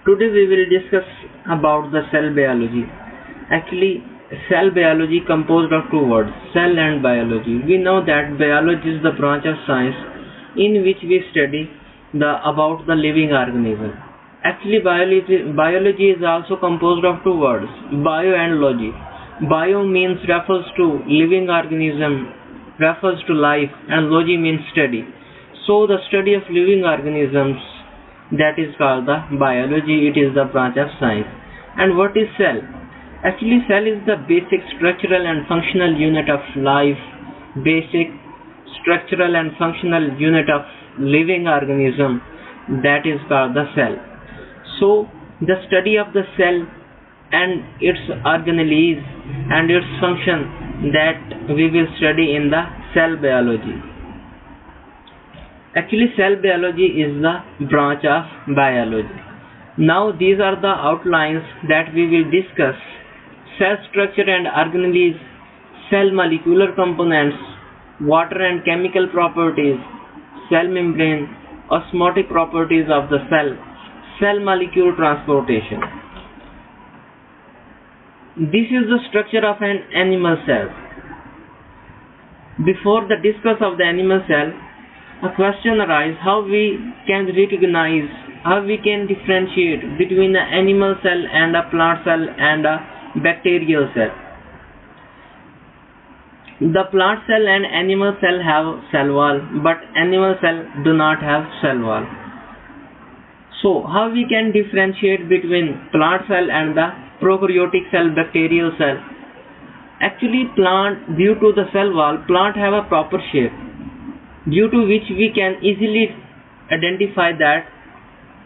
Today we will discuss about the cell biology. Actually, cell biology composed of two words, cell and biology. We know that biology is the branch of science in which we study about the living organism. Actually, biology is also composed of two words, bio and logy. Bio means refers to living organism, refers to life, and logy means study. So the study of living organisms, that is called the biology. It is the branch of science. And what is cell? Actually, cell is the basic structural and functional unit of life, basic structural and functional unit of living organism, that is called the cell. So the study of the cell and its organelles and its function, that we will study in the cell biology. Actually, cell biology is the branch of biology. Now these are the outlines that we will discuss: cell structure and organelles, cell molecular components, water and chemical properties, cell membrane, osmotic properties of the cell, cell molecule transportation. This is the structure of an animal cell. Before the discuss of the animal cell, a question arises: how we can recognize, how we can differentiate between an animal cell and a plant cell and a bacterial cell. The plant cell and animal cell have cell wall, but animal cell do not have cell wall. So how we can differentiate between plant cell and the prokaryotic cell, bacterial cell? Actually, plant, due to the cell wall, plant have a proper shape, due to which we can easily identify that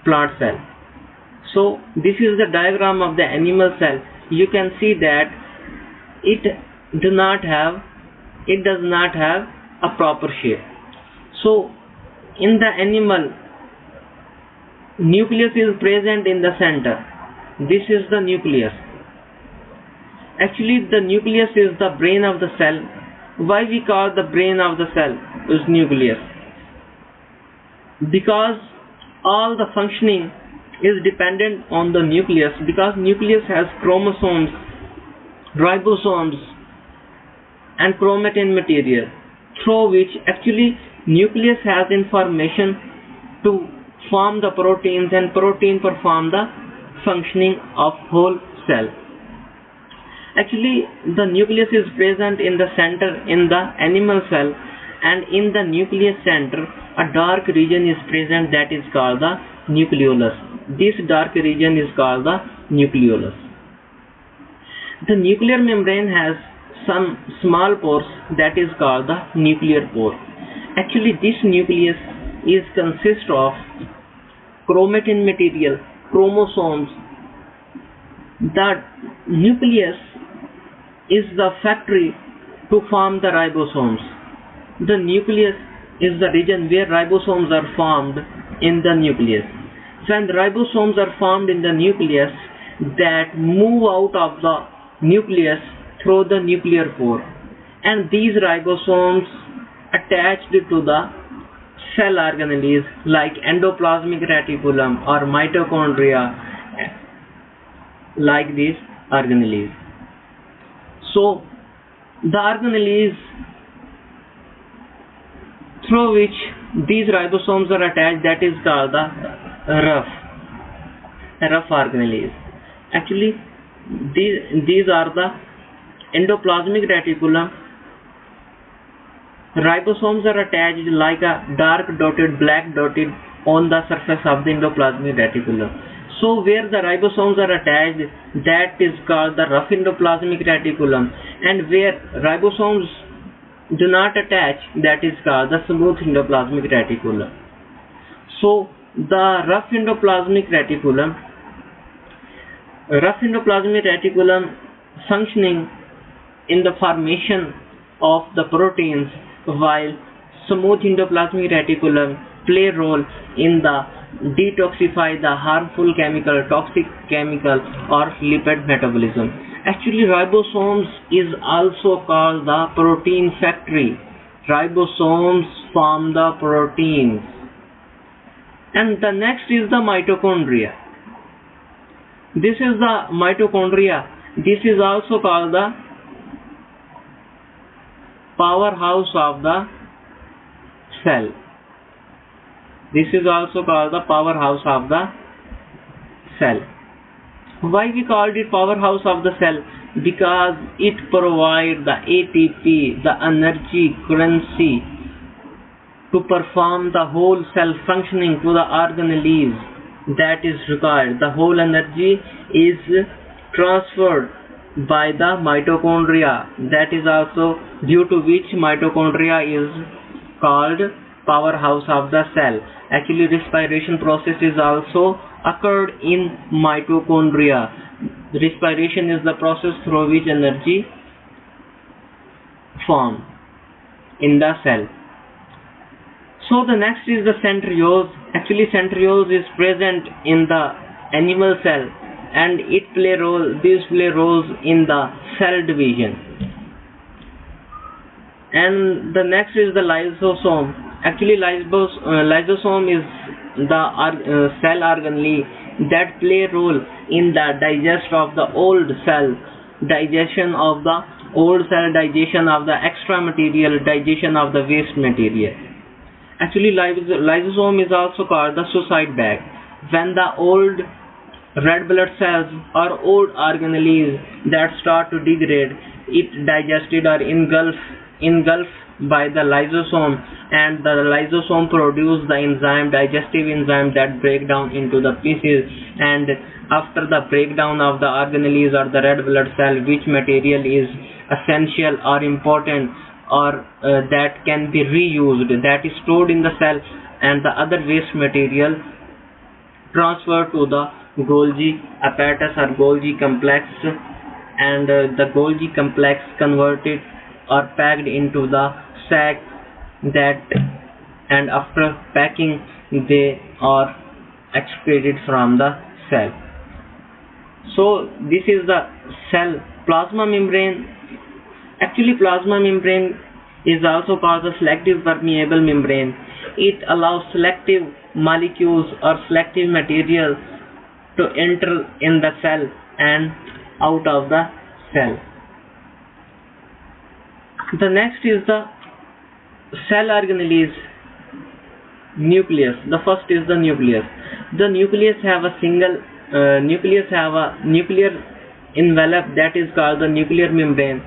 plant cell. So this is the diagram of the animal cell. You can see that it does not have a proper shape. So in the animal, nucleus is present in the center. This is the nucleus. Actually, the nucleus is the brain of the cell. Why we call the brain of the cell is nucleus? Because all the functioning is dependent on the nucleus, because nucleus has chromosomes, ribosomes, and chromatin material, through which actually nucleus has information to form the proteins, and protein perform the functioning of whole cell. Actually, the nucleus is present in the center in the animal cell, and in the nucleus center a dark region is present, that is called the nucleolus. This dark region is called the nucleolus. The nuclear membrane has some small pores, that is called the nuclear pore. Actually, this nucleus is consist of chromatin material, chromosomes. The nucleus is the factory to form the ribosomes. The nucleus is the region where ribosomes are formed in the nucleus. When the ribosomes are formed in the nucleus, that move out of the nucleus through the nuclear pore, and these ribosomes attached to the cell organelles like endoplasmic reticulum or mitochondria, like these organelles. So the organelles through which these ribosomes are attached, that is called the rough organelles. Actually, these are the endoplasmic reticulum. Ribosomes are attached like a dark dotted, black dotted on the surface of the endoplasmic reticulum. So where the ribosomes are attached, that is called the rough endoplasmic reticulum, and where ribosomes do not attach, that is called the smooth endoplasmic reticulum. So the rough endoplasmic reticulum functioning in the formation of the proteins, while smooth endoplasmic reticulum play role in the detoxify the harmful chemical, toxic chemical or lipid metabolism. Actually, ribosomes is also called the protein factory. Ribosomes form the proteins. And the next is the mitochondria. This is the mitochondria. This is also called the powerhouse of the cell. This is also called the powerhouse of the cell. Why we called it powerhouse of the cell? Because it provides the ATP, the energy currency, to perform the whole cell functioning to the organelles that is required. The whole energy is transferred by the mitochondria. That is also due to which mitochondria is called powerhouse of the cell. Actually, respiration process is also occurred in mitochondria. Respiration is the process through which energy form in the cell. So the next is the centriole. Actually, centriole is present in the animal cell, and it play role. These play roles in the cell division. And the next is the lysosome. Actually, lysosome is the cell organelle that play role in the digestion of the old cell, digestion of the old cell, digestion of the extra material, digestion of the waste material. Actually, lysosome is also called the suicide bag. When the old red blood cells or old organelles that start to degrade, it digested or engulfed by the lysosome, and the lysosome produce the enzyme, digestive enzyme, that break down into the pieces. And after the breakdown of the organelles or the red blood cell, which material is essential or important or that can be reused, that is stored in the cell, and the other waste material transferred to the Golgi apparatus or Golgi complex, and the Golgi complex converted or packed into the sac that, and after packing they are excreted from the cell. So this is the cell. Plasma membrane. Actually, plasma membrane is also called the selective permeable membrane. It allows selective molecules or selective material to enter in the cell and out of the cell. The next is the cell organelles. Nucleus. The first is the nucleus. The nucleus have a nuclear envelope that is called the nuclear membrane,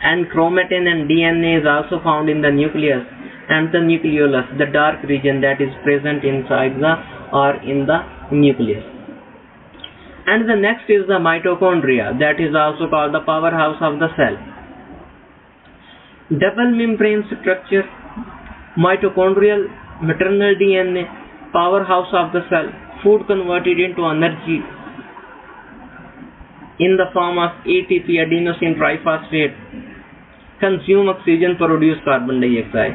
and chromatin and DNA is also found in the nucleus, and the nucleolus, the dark region that is present inside the or in the nucleus. And the next is the mitochondria, that is also called the powerhouse of the cell. Double membrane structure, mitochondrial, maternal DNA, powerhouse of the cell, food converted into energy in the form of ATP, adenosine triphosphate, consume oxygen, produce carbon dioxide.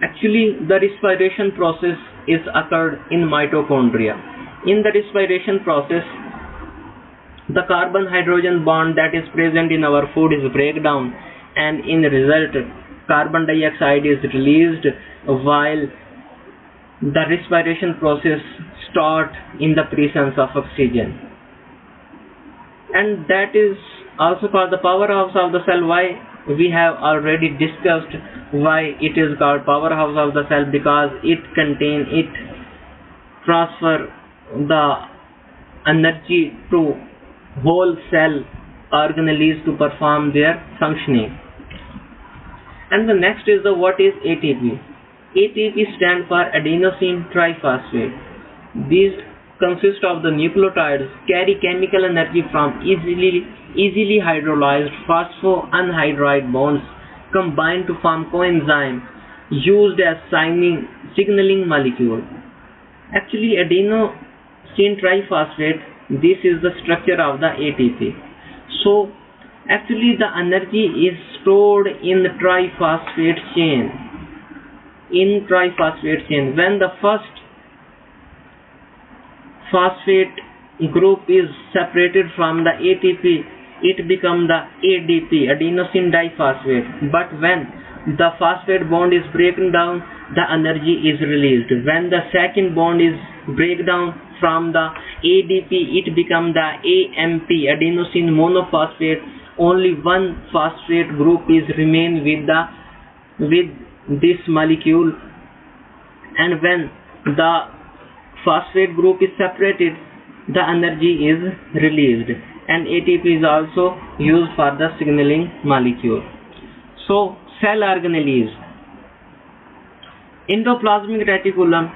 Actually, the respiration process is occurred in mitochondria. In the respiration process, the carbon-hydrogen bond that is present in our food is break down, and in result, carbon dioxide is released, while the respiration process starts in the presence of oxygen. And that is also called the powerhouse of the cell. Why? We have already discussed why it is called powerhouse of the cell, because it transfer the energy to whole cell organelles to perform their functioning. And the next is the what is ATP. ATP stands for adenosine triphosphate. These consist of the nucleotides, carry chemical energy from easily hydrolyzed phosphoanhydride bonds combined to form coenzyme used as signaling molecule. Actually, adenosine triphosphate, this is the structure of the ATP. So actually the energy is stored in the triphosphate chain. When the first phosphate group is separated from the ATP, it becomes the ADP, adenosine diphosphate. But when the phosphate bond is broken down, the energy is released. When the second bond is break down from the ADP it become the AMP, adenosine monophosphate. Only one phosphate group is remain with this molecule, and when the phosphate group is separated, the energy is released, and ATP is also used for the signaling molecule. So cell organelles. Endoplasmic reticulum.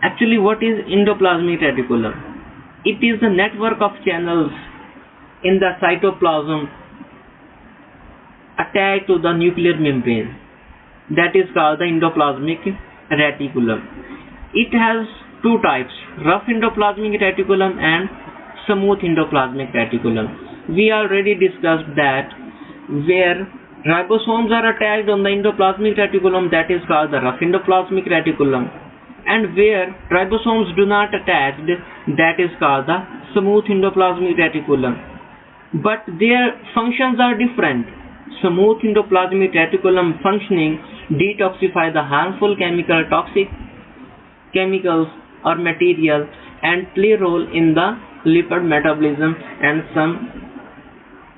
Actually, what is endoplasmic reticulum? It is a network of channels in the cytoplasm attached to the nuclear membrane. That is called the endoplasmic reticulum. It has two types: rough endoplasmic reticulum and smooth endoplasmic reticulum. We already discussed that where ribosomes are attached on the endoplasmic reticulum, that is called the rough endoplasmic reticulum, and where ribosomes do not attach, that is called the smooth endoplasmic reticulum. But their functions are different. Smooth endoplasmic reticulum functioning detoxify the harmful toxic chemicals or material and play role in the lipid metabolism, and some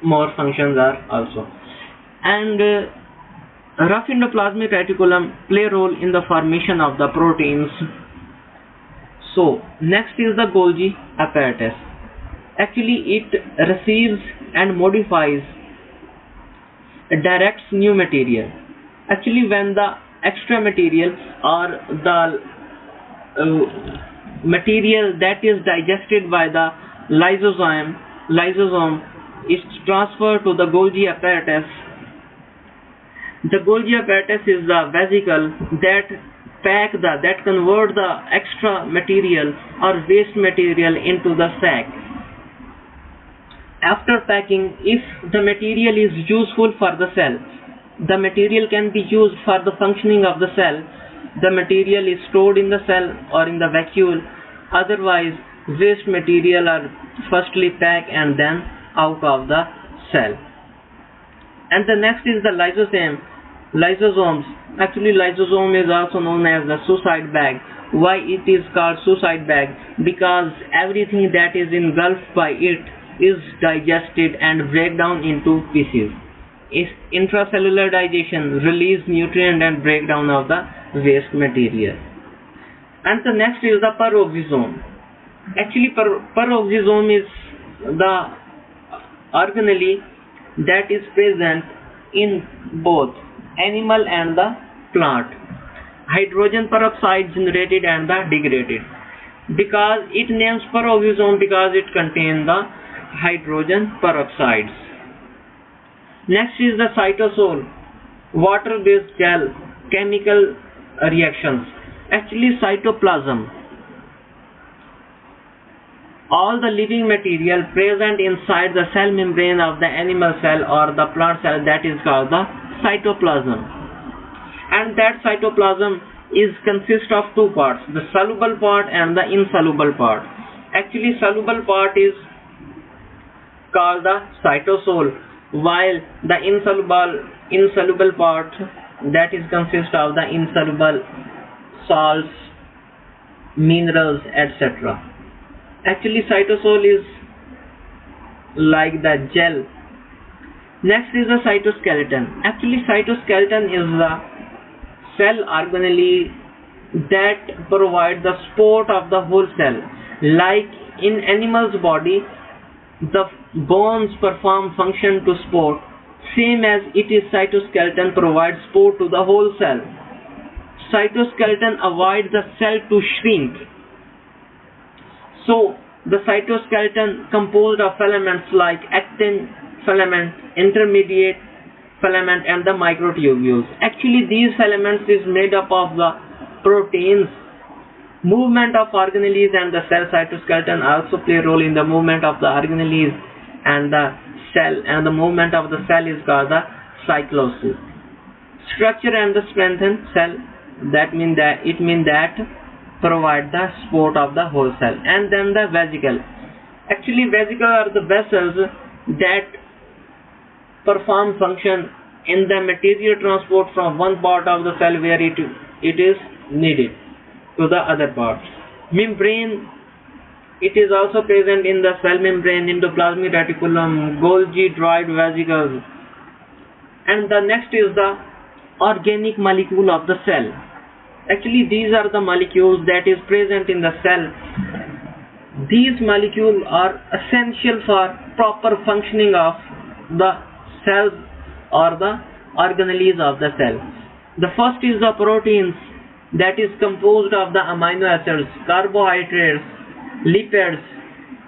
more functions are also. And rough endoplasmic reticulum play role in the formation of the proteins. So next is the Golgi apparatus. Actually, it receives and modifies, directs new material. Actually, when the extra material or the material that is digested by the lysosome is transferred to the Golgi apparatus. The Golgi apparatus is the vesicle that convert the extra material or waste material into the sac. After packing, if the material is useful for the cell, the material can be used for the functioning of the cell. The material is stored in the cell or in the vacuole. Otherwise, waste material are firstly packed and then out of the cell. And the next is the lysosomes. Actually, lysosome is also known as the suicide bag. Why it is called suicide bag? Because everything that is engulfed by it is digested and break down into pieces. Intracellular digestion release nutrient and breakdown of the waste material. And the next is the peroxisome. Actually, peroxisome is the organelle that is present in both animal and the plant. Hydrogen peroxide generated and the degraded. Because it names peroxisome because it contains the hydrogen peroxides. Next is the cytosol, water-based gel, chemical reactions. Actually, cytoplasm. All the living material present inside the cell membrane of the animal cell or the plant cell, that is called the cytoplasm. And that cytoplasm consists of two parts, the soluble part and the insoluble part. Actually, soluble part is called the cytosol, while the insoluble part, that is consists of the insoluble salts, minerals, etc. Actually, cytosol is like the gel. Next is the cytoskeleton. Actually, cytoskeleton is the cell organelle that provide the support of the whole cell. Like in animal's body, the bones perform function to support. Same as it is, cytoskeleton provides support to the whole cell. Cytoskeleton avoids the cell to shrink. So the cytoskeleton composed of filaments like actin filament, intermediate filament, and the microtubules. Actually, these filaments is made up of the proteins. Movement of organelles and the cell cytoskeleton also play a role in the movement of the organelles and the cell, and the movement of the cell is called the cyclosis. Structure and the strengthen cell, that mean that provide the support of the whole cell. And then the vesicle. Actually, vesicle are the vessels that perform function in the material transport from one part of the cell where it is needed to the other parts. Membrane, it is also present in the cell membrane, endoplasmic reticulum, Golgi derived vesicles. And the next is the organic molecule of the cell. Actually, these are the molecules that is present in the cell. These molecules are essential for proper functioning of the cells or the organelles of the cell. The first is the proteins, that is composed of the amino acids, carbohydrates, lipids,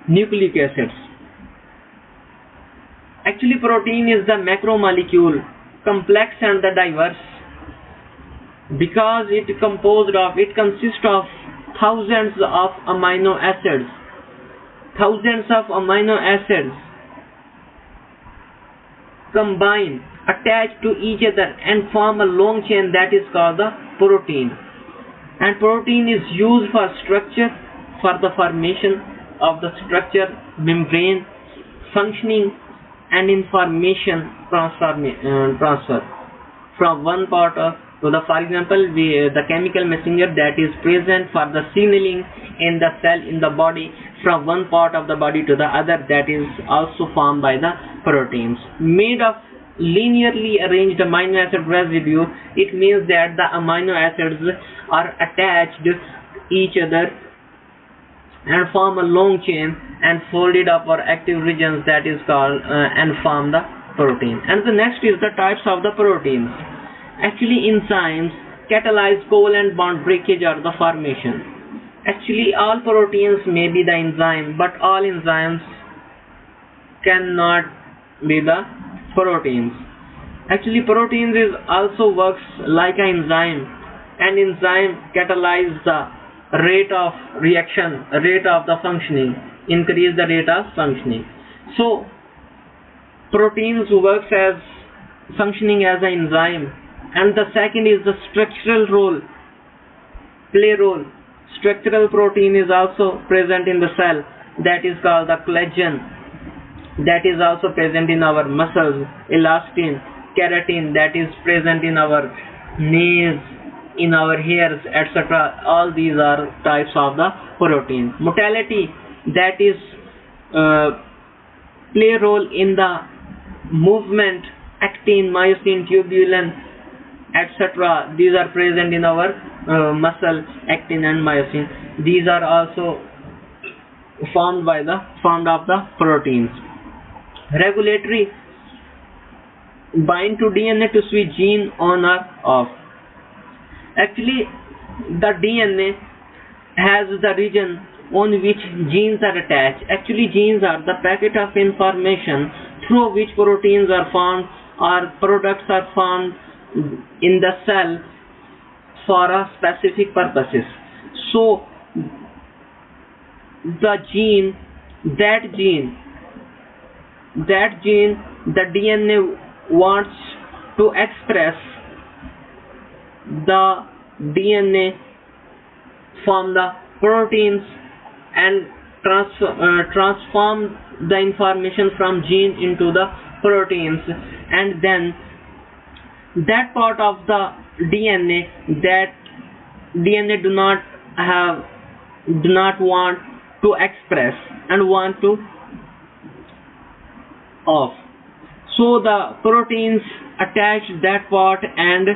nucleic acids. Actually, protein is the macromolecule, complex and the diverse, because it consists of thousands of amino acids. Thousands of amino acids combine, attach to each other and form a long chain that is called the protein. And protein is used for structure, for the formation of the structure, membrane, functioning and information transfer from one part to the, for example, the chemical messenger that is present for the signaling in the cell, in the body, from one part of the body to the other, that is also formed by the proteins. Made of linearly arranged amino acid residue, it means that the amino acids are attached to each other and form a long chain and folded up or active regions, that is called and form the protein. And the next is the types of the proteins. Actually, enzymes catalyze covalent bond breakage or the formation. Actually, all proteins may be the enzyme, but all enzymes cannot be the proteins. Actually, proteins is also works like an enzyme. An enzyme catalyzes the rate of reaction, rate of the functioning, increase the rate of functioning. So, proteins works as functioning as an enzyme. And the second is the structural role, play role. Structural protein is also present in the cell, that is called the collagen, that is also present in our muscles, elastin, keratin, that is present in our nails, in our hairs, etc. All these are types of the protein. Motility, that is play role in the movement, actin, myosin, tubulin, etc. These are present in our muscle, actin and myosin. These are also formed of the proteins. Regulatory, bind to DNA to switch gene on or off. Actually, the DNA has the region on which genes are attached. Actually, genes are the packet of information through which proteins are formed or products are formed in the cell for a specific purposes. So the gene, the DNA wants to express, the DNA from the proteins and transform the information from gene into the proteins, and then that part of the DNA that DNA do not want to express and want to off. So the proteins attach that part and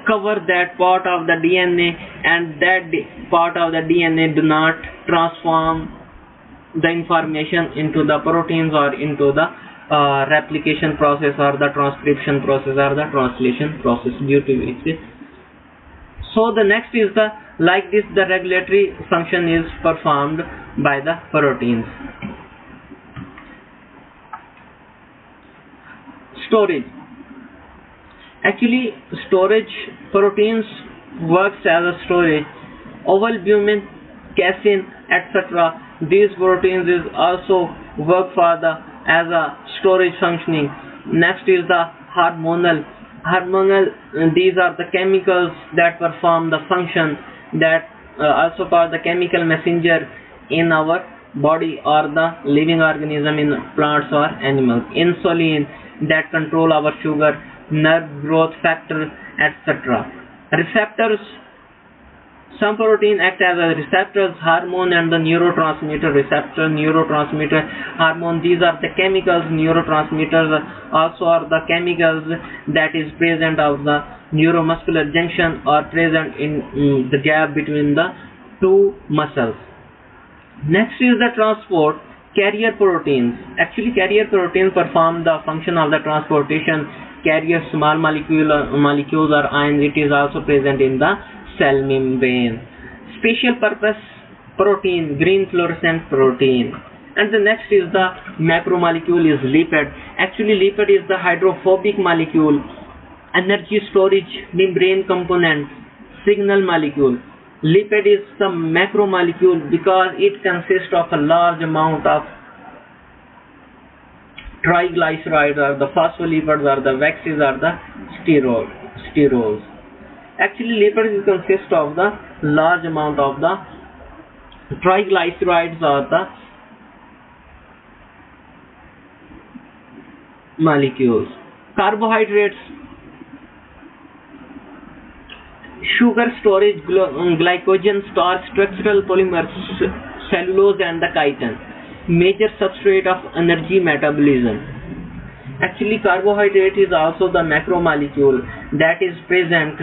cover that part of the DNA, and that part of the DNA do not transform the information into the proteins or into the replication process or the transcription process or the translation process due to which. So the next is the, like this, the regulatory function is performed by the proteins. Storage. Actually, storage, proteins works as a storage. Ovalbumin, casein, etc. These proteins is also work for the as a storage functioning. Next is the hormonal. These are the chemicals that perform the function, that also called the chemical messenger in our body or the living organism in plants or animals. Insulin, that control our sugar, nerve growth factor, etc. Receptors, Some protein act as a receptors, hormone and the neurotransmitter receptor, neurotransmitter, hormone. These are the chemicals. Neurotransmitters also are the chemicals that is present of the neuromuscular junction or present in the gap between the two muscles. Next is the transport carrier proteins. Actually, carrier proteins perform the function of the transportation. Carrier small molecules or ions. It is also present in the cell membrane. Special purpose protein, green fluorescent protein. And the next is the macromolecule is lipid. Actually, lipid is the hydrophobic molecule, energy storage membrane component, signal molecule. Lipid is the macromolecule because it consists of a large amount of triglycerides or the phospholipids or the waxes or the sterols. Actually, lipids consist of the large amount of the triglycerides or the molecules. Carbohydrates, sugar storage, glycogen starch, structural polymers, cellulose and the chitin. Major substrate of energy metabolism. Actually, carbohydrate is also the macromolecule that is present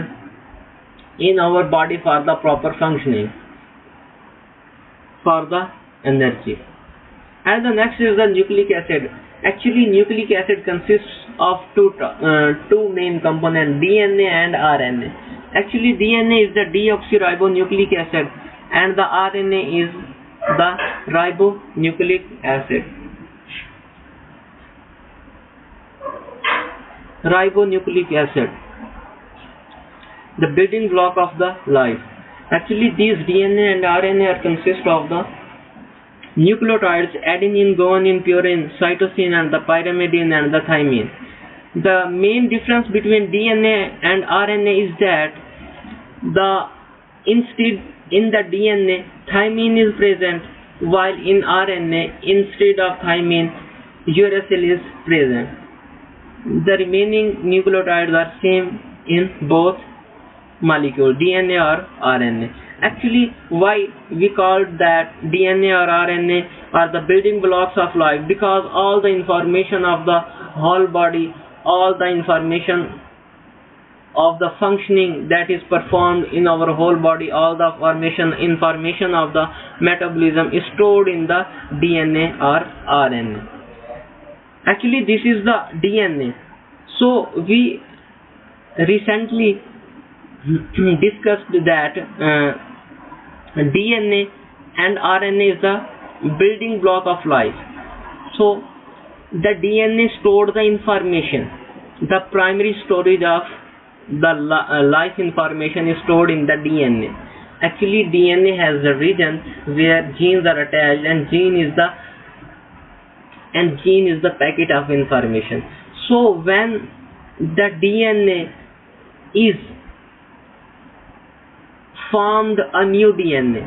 in our body for the proper functioning, for the energy. And the next is the nucleic acid. Actually, nucleic acid consists of two main components, DNA and RNA. Actually, DNA is the deoxyribonucleic acid and the RNA is the ribonucleic acid. Ribonucleic acid, the building block of the life. Actually, these DNA and RNA are consist of the nucleotides adenine, guanine, purine, cytosine and the pyrimidine and the thymine. The main difference between DNA and RNA is that instead in the DNA thymine is present, while in RNA instead of thymine uracil is present. The remaining nucleotides are same in both molecule, DNA or RNA. Actually, why we call that DNA or RNA are the building blocks of life? Because all the information of the whole body, all the information of the functioning that is performed in our whole body, all the information of the metabolism is stored in the DNA or RNA. Actually, this is the DNA. So we recently discussed that DNA and RNA is the building block of life. So the DNA stored the information. The primary storage of the life information is stored in the DNA. Actually, DNA has a region where genes are attached, and gene is the packet of information. So when the DNA is formed a new DNA,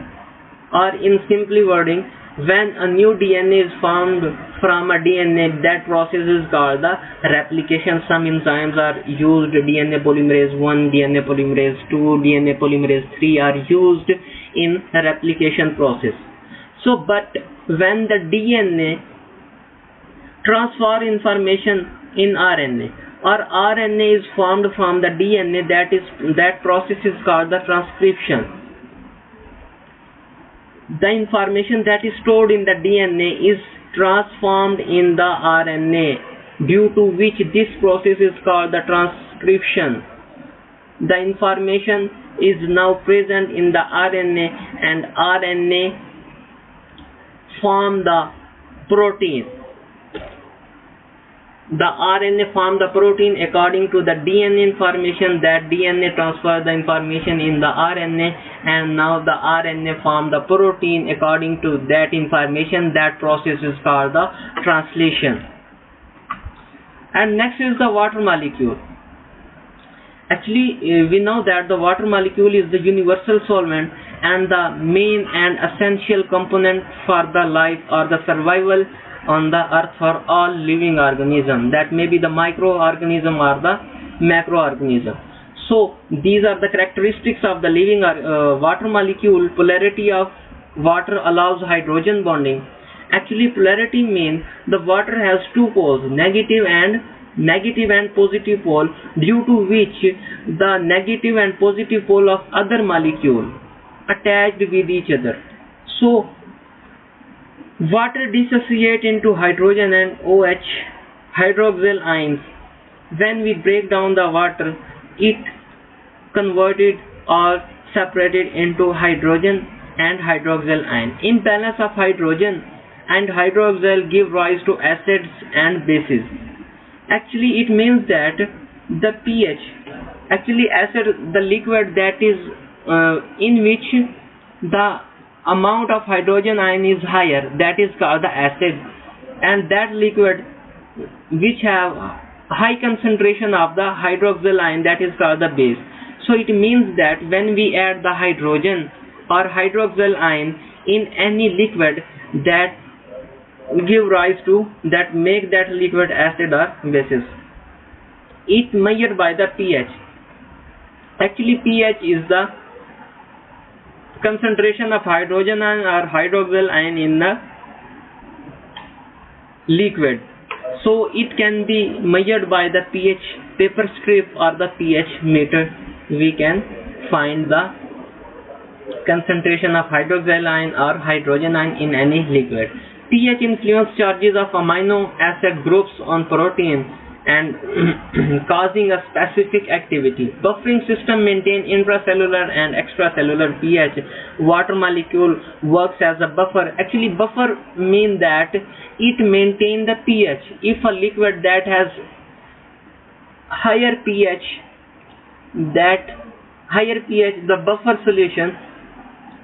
or in simply wording, when a new DNA is formed from a DNA, that process is called the replication. Some enzymes are used, DNA polymerase 1, DNA polymerase 2, DNA polymerase 3 are used in replication process. So but when the DNA transfer information in RNA, or RNA is formed from the DNA, that process is called the transcription. The information that is stored in the DNA is transformed in the RNA, due to which this process is called the transcription. The information is now present in the RNA, and RNA form the protein. The RNA form the protein according to the DNA information. That DNA transfer the information in the RNA, and now the RNA form the protein according to that information. That process is called the translation. And next is the water molecule. Actually, we know that the water molecule is the universal solvent and the main and essential component for the life or the survival on the earth for all living organisms, that may be the microorganism or the macroorganism. So these are the characteristics of the living water molecule. Polarity of water allows hydrogen bonding. Actually, polarity means the water has two poles, negative and positive pole, due to which the negative and positive pole of other molecule attached with each other. So water dissociate into hydrogen and OH hydroxyl ions. When we break down the water, it converted or separated into hydrogen and hydroxyl ion. Imbalance of hydrogen and hydroxyl give rise to acids and bases. Actually, it means that the pH, actually acid, the liquid that is in which the amount of hydrogen ion is higher, that is called the acid, and that liquid which have high concentration of the hydroxyl ion, that is called the base. So it means that when we add the hydrogen or hydroxyl ion in any liquid, that give rise to, that make that liquid acid or basis. It measured by the pH. Actually, pH is the concentration of hydrogen ion or hydroxyl ion in the liquid. So it can be measured by the pH paper strip or the pH meter. We can find the concentration of hydroxyl ion or hydrogen ion in any liquid. pH influence charges of amino acid groups on protein and causing a specific activity. Buffering system maintain intracellular and extracellular pH. Water molecule works as a buffer. Actually, buffer mean that it maintain the pH. If a liquid that has higher pH, the buffer solution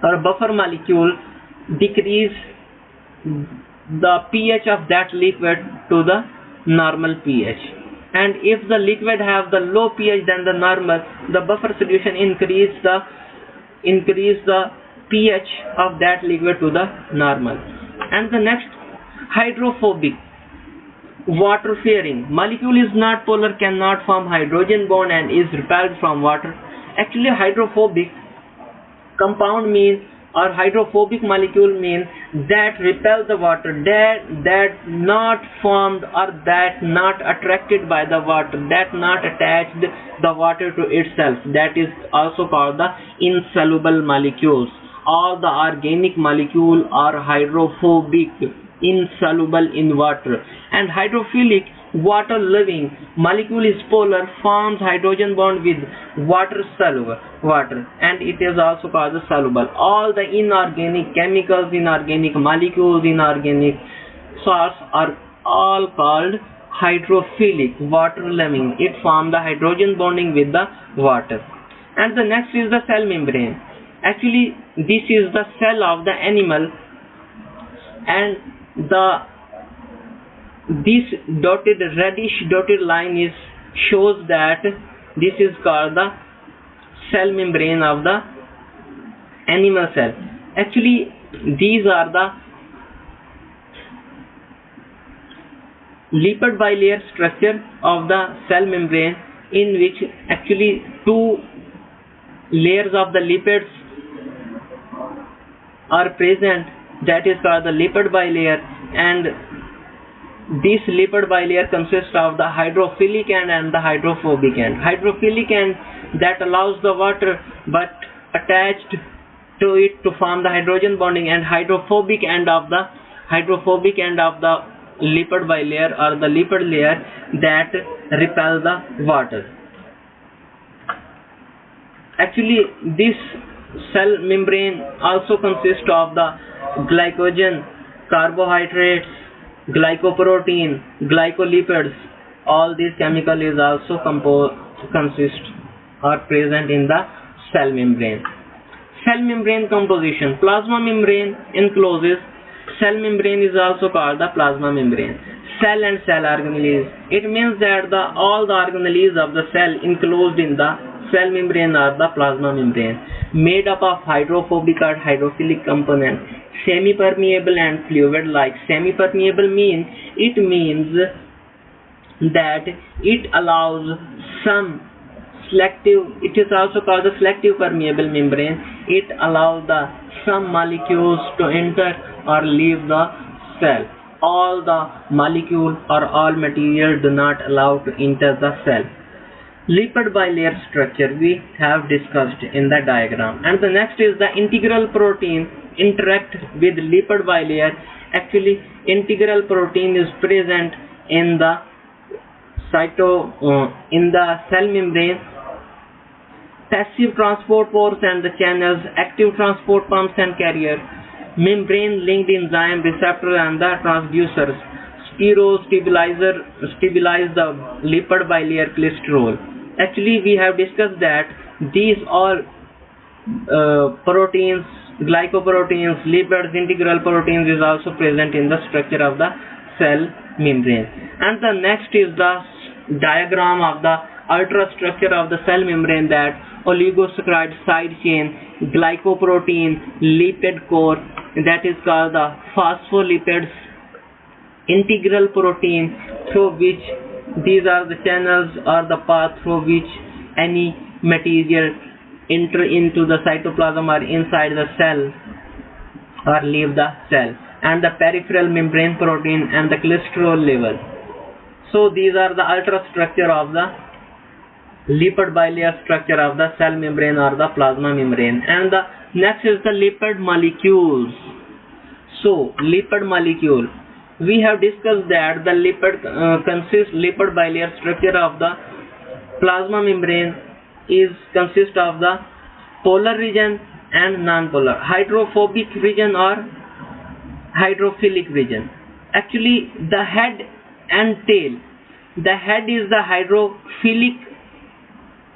or buffer molecule decrease the pH of that liquid to the normal pH, and if the liquid have the low pH than the normal, the buffer solution increase the pH of that liquid to the normal. And the next, hydrophobic, water fearing. Molecule is not polar, cannot form hydrogen bond and is repelled from water. Actually, hydrophobic compound means, or hydrophobic molecule means that repel the water, that not formed or that not attracted by the water, that not attached the water to itself. That is also called the insoluble molecules. All the organic molecule are hydrophobic, insoluble in water. And hydrophilic, water loving molecule is polar, forms hydrogen bond with water soluble water, and it is also called the soluble. All the inorganic chemicals, inorganic molecules, inorganic salts are all called hydrophilic, water loving. It forms the hydrogen bonding with the water. And the next is the cell membrane. Actually, this is the cell of the animal, and this reddish dotted line shows that this is called the cell membrane of the animal cell. Actually, these are the lipid bilayer structure of the cell membrane, in which actually two layers of the lipids are present, that is called the lipid bilayer. And this lipid bilayer consists of the hydrophilic end and the hydrophobic end. Hydrophilic end that allows the water but attached to it to form the hydrogen bonding, and hydrophobic end of the lipid bilayer or the lipid layer that repel the water. Actually, this cell membrane also consists of the glycogen, carbohydrates, glycoprotein, glycolipids. All these chemicals is also consist or present in the cell membrane. Cell membrane composition. Plasma membrane encloses. Cell membrane is also called the plasma membrane. Cell and cell organelles. It means that all the organelles of the cell enclosed in the cell membrane are the plasma membrane, made up of hydrophobic or hydrophilic components, semi-permeable and fluid-like. Semi-permeable means that it allows some selective, it is also called the selective permeable membrane. It allows the some molecules to enter or leave the cell. All the molecule or all material do not allow to enter the cell. Lipid bilayer structure we have discussed in the diagram. And the next is the integral protein interact with lipid bilayer. Actually, integral protein is present in the in the cell membrane. Passive transport pores and the channels, active transport pumps and carriers, membrane linked enzyme receptor and the transducers, stabilize the lipid bilayer cholesterol. Actually, we have discussed that these all proteins, glycoproteins, lipids, integral proteins is also present in the structure of the cell membrane. And the next is the diagram of the ultrastructure of the cell membrane, that oligosaccharide side chain, glycoprotein, lipid core, that is called the phospholipids, integral protein, through which these are the channels or the path through which any material enter into the cytoplasm or inside the cell or leave the cell, and the peripheral membrane protein and the cholesterol level. So these are the ultrastructure of the lipid bilayer structure of the cell membrane or the plasma membrane. And the next is the lipid molecules. So lipid molecule, we have discussed that the lipid bilayer structure of the plasma membrane is consist of the polar region and non-polar, hydrophobic region or hydrophilic region. Actually, the head and tail. The head is the hydrophilic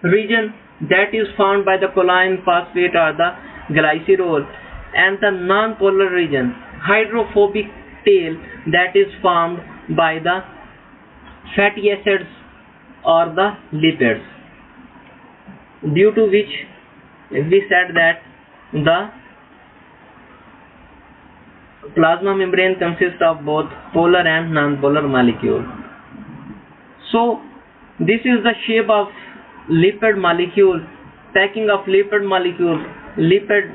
region that is formed by the choline phosphate or the glycerol, and the non-polar region, hydrophobic tail, that is formed by the fatty acids or the lipids, due to which we said that the plasma membrane consists of both polar and non-polar molecule. So this is the shape of lipid molecule, packing of lipid molecules, lipid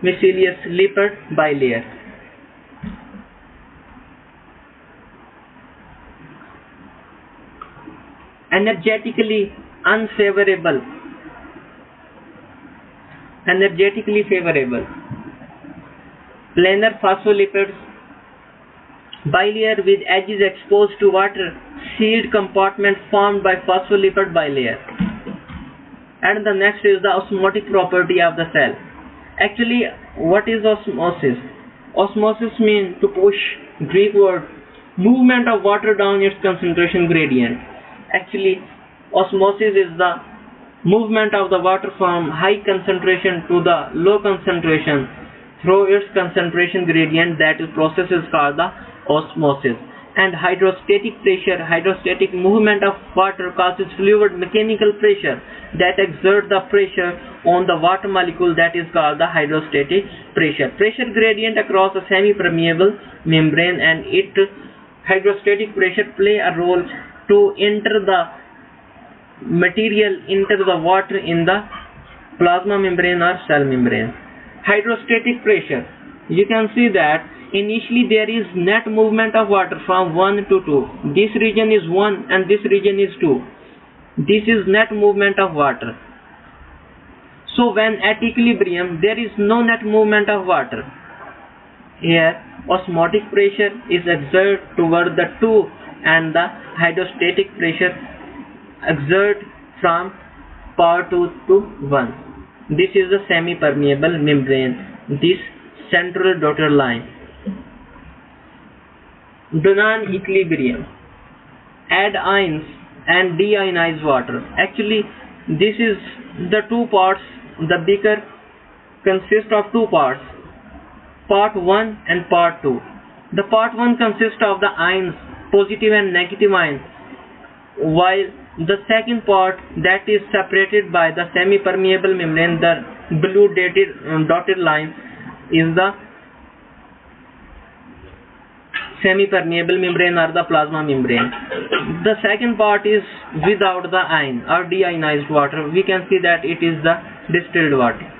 mycelius, lipid bilayer. Energetically unfavorable, energetically favorable, planar phospholipids, bilayer with edges exposed to water, sealed compartment formed by phospholipid bilayer. And the next is the osmotic property of the cell. Actually, what is osmosis? Osmosis means to push, Greek word, movement of water down its concentration gradient. Actually, osmosis is the movement of the water from high concentration to the low concentration through its concentration gradient. That is process is called the osmosis. And hydrostatic pressure, hydrostatic movement of water causes fluid mechanical pressure that exert the pressure on the water molecule, that is called the hydrostatic pressure. Pressure gradient across a semi-permeable membrane and it hydrostatic pressure play a role to enter the material into the water in the plasma membrane or cell membrane. Hydrostatic pressure, you can see that initially there is net movement of water from 1 to 2. This region is 1 and this region is 2. This is net movement of water. So when at equilibrium there is no net movement of water. Here osmotic pressure is exerted toward the 2 and the hydrostatic pressure exert from power 2 to 1. This is the semi-permeable membrane, this central dotted line. Donan equilibrium, add ions and deionize water. Actually, this is the two parts. The beaker consists of two parts, part 1 and part 2. The part 1 consists of the ions, positive and negative ions, while the second part, that is separated by the semi-permeable membrane, the blue dotted line, is the semi-permeable membrane or the plasma membrane. The second part is without the ion or deionized water. We can see that it is the distilled water.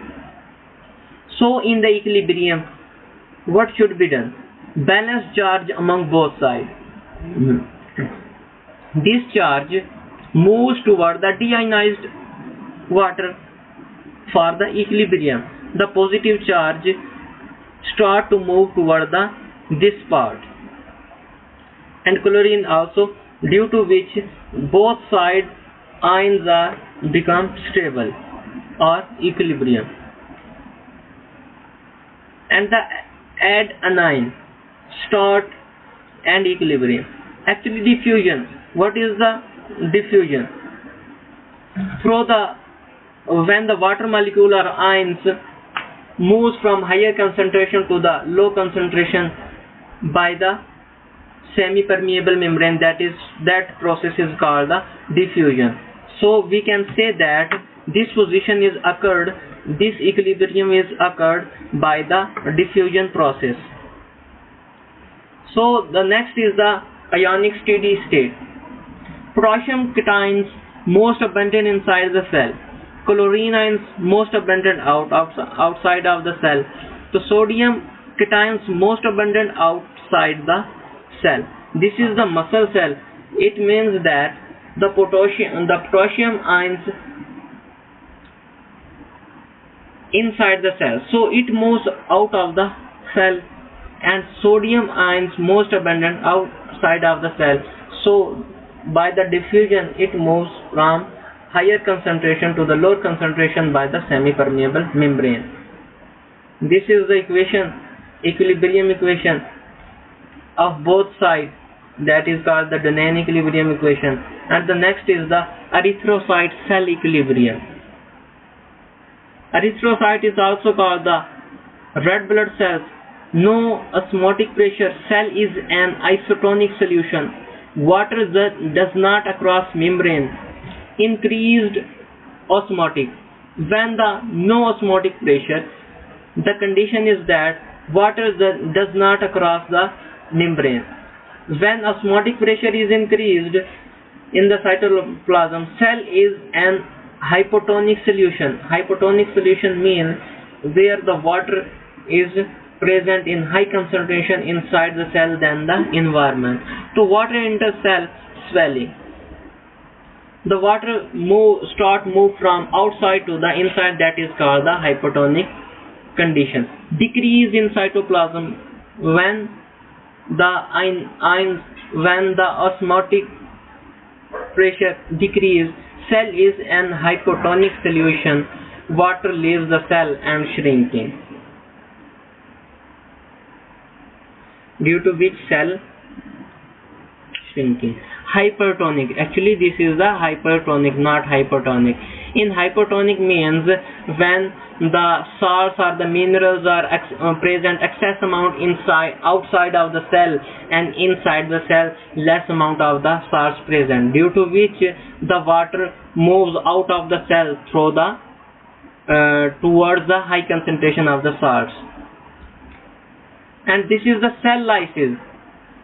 So in the equilibrium, what should be done? Balance charge among both sides. This charge moves toward the deionized water for the equilibrium. The positive charge start to move toward this part, and chlorine also, due to which both side ions are become stable or equilibrium. And the add anion start and equilibrium. Actually diffusion. What is the diffusion? When the water molecule or ions moves from higher concentration to the low concentration by the semi-permeable membrane, that process is called the diffusion. So we can say that this position is occurred, this equilibrium is occurred by the diffusion process. So the next is the ionic steady state. Potassium cations most abundant inside the cell. Chlorine ions most abundant outside of the cell. The sodium cations most abundant outside the cell. This is the muscle cell. It means that the potassium ions inside the cell, so it moves out of the cell, and sodium ions most abundant outside of the cell. So by the diffusion it moves from higher concentration to the lower concentration by the semi-permeable membrane. This is the equation, equilibrium equation of both sides, that is called the Danone equilibrium equation. And the next is the erythrocyte cell equilibrium. Erythrocyte is also called the red blood cells. No osmotic pressure cell is an isotonic solution. Water does not cross membrane. Increased osmotic. When the no osmotic pressure, the condition is that water does not cross the membrane. When osmotic pressure is increased in the cytoplasm, cell is an hypotonic solution. Hypotonic solution means where the water is present in high concentration inside the cell than the environment. So water enters cell, swelling. The water move from outside to the inside, that is called the hypotonic condition. Decrease in cytoplasm when the osmotic pressure decrease, cell is an hypotonic solution. Water leaves the cell and shrinking, due to which cell shrinking. Hypertonic. Actually this is the hypertonic, not hypotonic. In hypotonic means when the salts or the minerals are present excess amount outside of the cell, and inside the cell less amount of the salts present, due to which the water moves out of the cell through the towards the high concentration of the salts. And this is the cell lysis.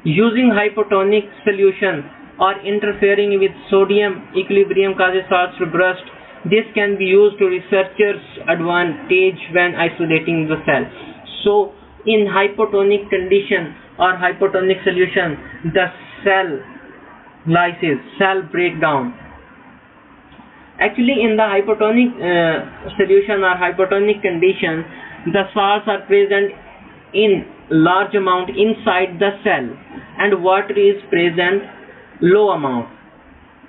Using hypotonic solution or interfering with sodium equilibrium causes salts to burst. This can be used to researchers' advantage when isolating the cell. So in hypotonic condition or hypotonic solution, the cell lysis, cell breakdown. Actually in the hypotonic solution or hypotonic condition, the salts are present in large amount inside the cell and water is present low amount,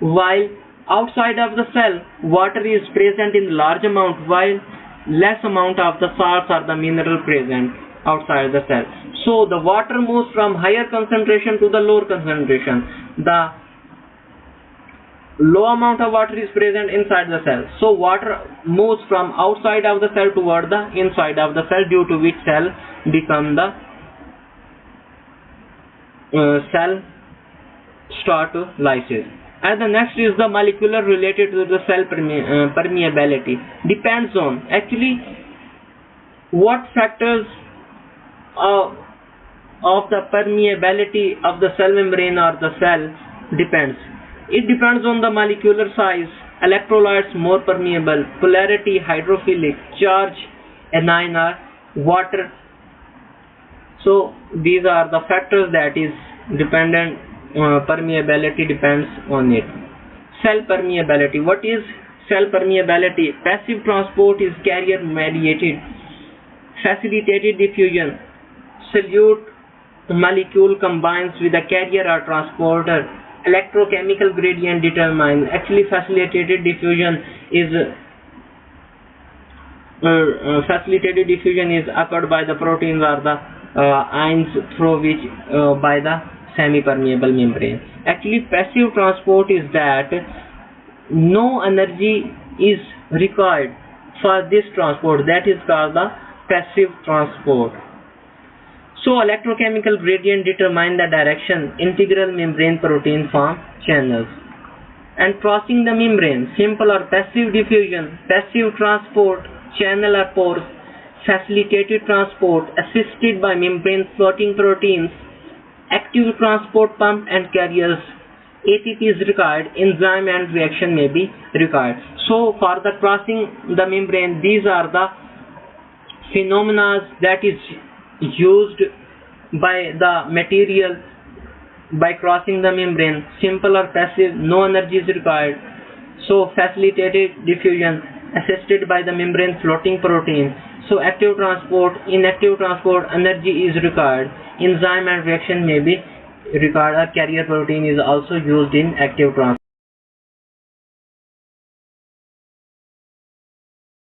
while outside of the cell water is present in large amount, while less amount of the salts or the mineral present outside the cell. So the water moves from higher concentration to the lower concentration. The low amount of water is present inside the cell, so water moves from outside of the cell toward the inside of the cell, due to which cell become the cell start lysis. And the next is the molecular related to the cell permeability. Depends on, actually, what factors of the permeability of the cell membrane or the cell depends. It depends on the molecular size, electrolytes more permeable, polarity hydrophilic, charge anion or water. So these are the factors that is dependent. Permeability depends on it. Cell permeability. What is cell permeability? Passive transport is carrier mediated. Facilitated diffusion. Solute molecule combines with a carrier or transporter. Electrochemical gradient determined. Actually facilitated diffusion is occurred by the proteins or the ions through which by the semi-permeable membrane. Actually passive transport is that no energy is required for this transport, that is called the passive transport. So electrochemical gradient determine the direction integral membrane protein form channels. And crossing the membrane, simple or passive diffusion, passive transport, channel or pores, facilitated transport assisted by membrane floating proteins, active transport pump and carriers. ATP is required, enzyme and reaction may be required. So for the crossing the membrane, these are the phenomena that is used by the material by crossing the membrane. Simple or passive, no energy is required. So facilitated diffusion assisted by the membrane floating protein. So active transport, inactive transport, energy is required. Enzyme and reaction may be required. A carrier protein is also used in active transport.